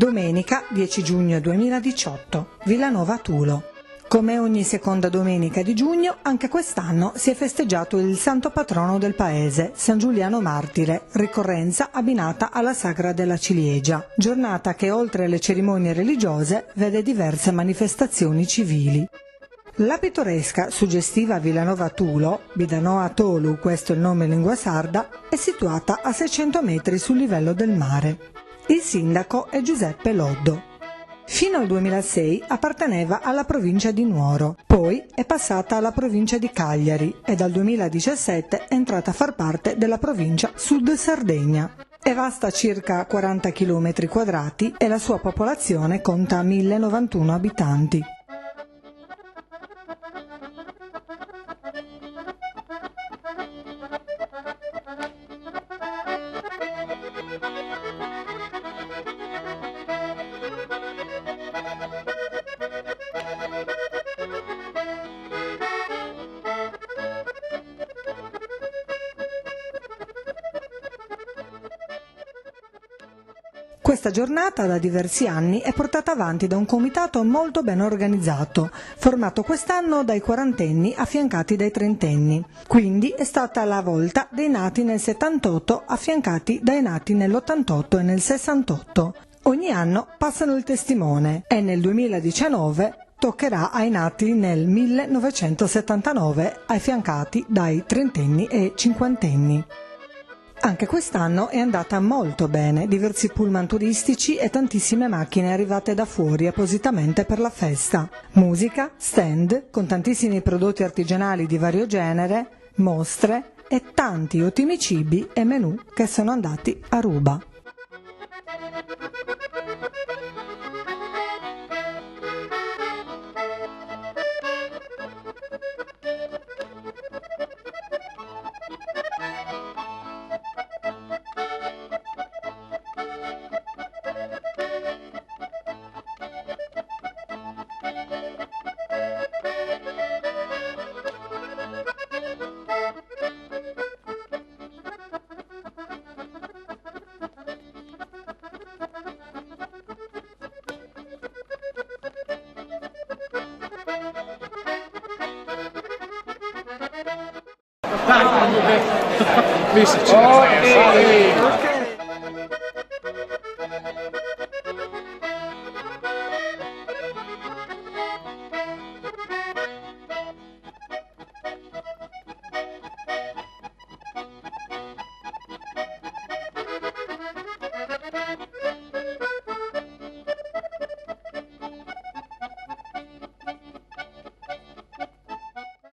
Domenica 10 giugno 2018, Villanova Tulo. Come ogni seconda domenica di giugno, anche quest'anno si è festeggiato il santo patrono del paese, San Giuliano Martire, ricorrenza abbinata alla Sagra della Ciliegia, giornata che oltre alle cerimonie religiose vede diverse manifestazioni civili. La pittoresca, suggestiva Villanova Tulo, Bidanoa Tolu, questo è il nome in lingua sarda, è situata a 600 metri sul livello del mare. Il sindaco è Giuseppe Loddo. Fino al 2006 apparteneva alla provincia di Nuoro, poi è passata alla provincia di Cagliari e dal 2017 è entrata a far parte della provincia Sud Sardegna. È vasta circa 40 km² e la sua popolazione conta 1091 abitanti. Questa giornata da diversi anni è portata avanti da un comitato molto ben organizzato, formato quest'anno dai quarantenni affiancati dai trentenni. Quindi è stata la volta dei nati nel 78 affiancati dai nati nell'88 e nel 68. Ogni anno passano il testimone e nel 2019 toccherà ai nati nel 1979 affiancati dai trentenni e cinquantenni. Anche quest'anno è andata molto bene, diversi pullman turistici e tantissime macchine arrivate da fuori appositamente per la festa. Musica, stand, con tantissimi prodotti artigianali di vario genere, mostre e tanti ottimi cibi e menù che sono andati a ruba. Dai, visto,